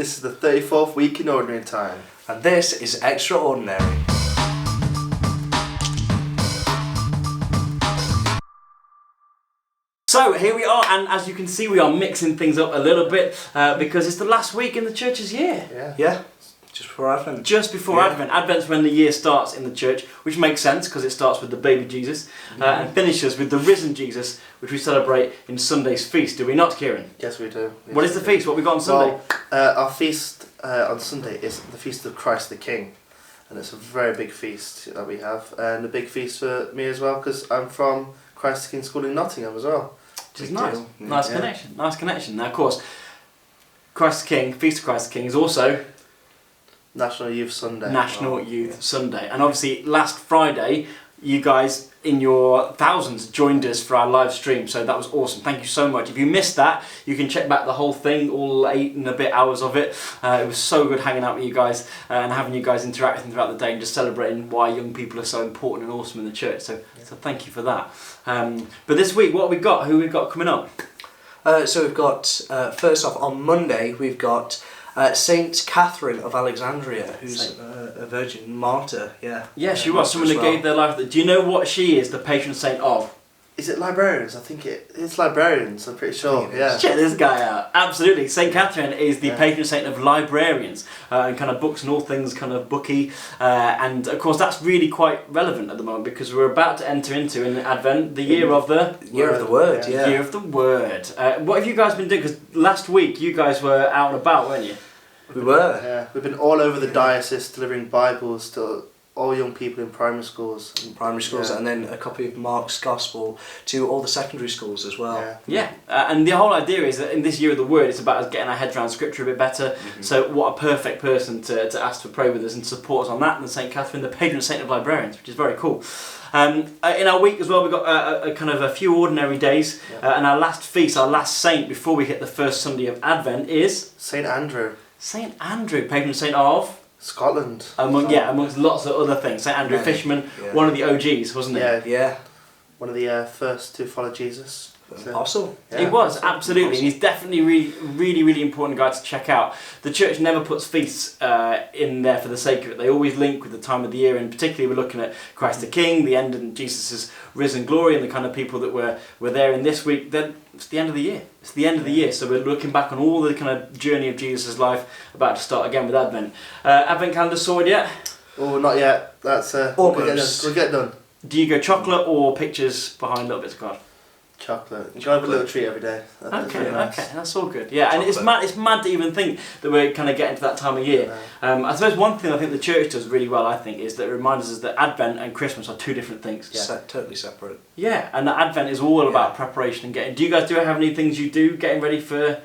This is the 34th week in Ordinary Time. And this is Extraordinary. So here we are, and as you can see, we are mixing things up a little bit because it's the last week in the church's year. Yeah. Just before Advent. Just before Advent. Advent's when the year starts in the church, which makes sense because it starts with the baby Jesus and finishes with the risen Jesus, which we celebrate in Sunday's feast. Do we not, Kieran? Yes, we do. What is the feast? What have we got on Sunday? Well, our feast on Sunday is the Feast of Christ the King. And it's a very big feast that we have. And a big feast for me as well, because I'm from Christ the King School in Nottingham as well. Which is nice. Nice connection. Nice connection. Now, of course, Christ the King, Feast of Christ the King is also National Youth Sunday. National Youth Sunday. And obviously, last Friday, you guys in your thousands joined us for our live stream, so that was awesome. Thank you so much. If you missed that, you can check back the whole thing, all 8 and a bit hours of it. It was so good hanging out with you guys and having you guys interacting throughout the day and just celebrating why young people are so important and awesome in the church. So thank you for that. But this week, what have we got? Who have we got coming up? So we've got, first off, on Monday, we've got Saint Catherine of Alexandria, who's a virgin martyr. Yeah, she was someone that gave their life. Do you know what she is the patron saint of? Is it librarians? I think it's librarians, I'm pretty sure. Yeah. Check this guy out. Absolutely. Saint Catherine is the patron saint of librarians and kind of books and all things kind of booky. And of course that's really quite relevant at the moment because we're about to enter into in Advent the year of the Year of the Word. Year of the Word. What have you guys been doing? Because last week you guys were out and about, weren't you? We were. Yeah. We've been all over the diocese delivering Bibles to all young people in primary schools. And then a copy of Mark's Gospel to all the secondary schools as well. And the whole idea is that in this year of the Word, it's about us getting our heads around Scripture a bit better. So what a perfect person to ask to pray with us and support us on that than St. Catherine, the patron saint of librarians, which is very cool. In our week as well, we've got a kind of a few ordinary days, and our last feast, our last saint before we hit the first Sunday of Advent is St. Andrew. St. Andrew, patron saint of Scotland. Amongst lots of other things. St. Andrew Fisherman, one of the OGs, wasn't he? Yeah. One of the first to follow Jesus. Apostle. He was, absolutely. And he's definitely really important guy to check out. The church never puts feasts in there for the sake of it. They always link with the time of the year, and particularly we're looking at Christ the King, the end of Jesus' risen glory, and the kind of people that were there in this week. Then it's the end of the year. It's the end of the year, so we're looking back on all the kind of journey of Jesus' life, about to start again with Advent. Advent calendar sorted yet? Oh, not yet. That's almost. We'll get done. Do you go chocolate or pictures behind little bits of card? Chocolate. You have a little treat every day. Okay, that's all good. Yeah, and it's mad to even think that we're kind of getting to that time of year. I suppose one thing I think the church does really well, I think, is that it reminds us that Advent and Christmas are two different things. Totally separate. Yeah, and that Advent is all about preparation and getting. Do you guys have any things you do getting ready for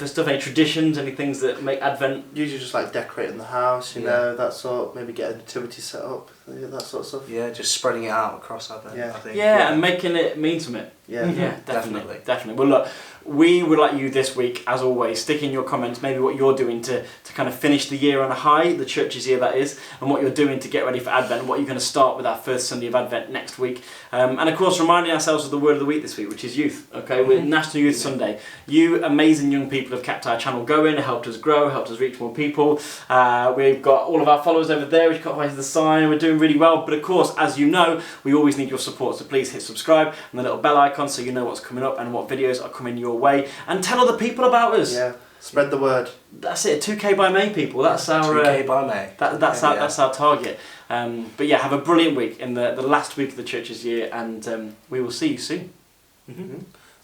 stuff? Any traditions? Any things that make Advent? Usually just like decorating the house, you know, that sort. Maybe get a nativity set up, that sort of stuff. Yeah, just spreading it out across Advent. I think. Yeah, and making it mean something. Yeah, definitely. Well, look, we would like you this week, as always, stick in your comments maybe what you're doing to kind of finish the year on a high, the church's year that is, and what you're doing to get ready for Advent, and what you're going to start with our first Sunday of Advent next week. And of course, reminding ourselves of the word of the week this week, which is youth. Okay, we're National Youth Sunday. You amazing young people have kept our channel going, helped us grow, helped us reach more people. We've got all of our followers over there, which got the sign, we're doing really well. But of course, as you know, we always need your support, so please hit subscribe and the little bell icon so you know what's coming up and what videos are coming your way, and tell other people about us. Yeah, spread the word. That's it. 2K by May, people. That's our 2K by May. That's our target. But yeah, have a brilliant week in the last week of the church's year, and we will see you soon.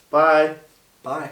Bye. Bye.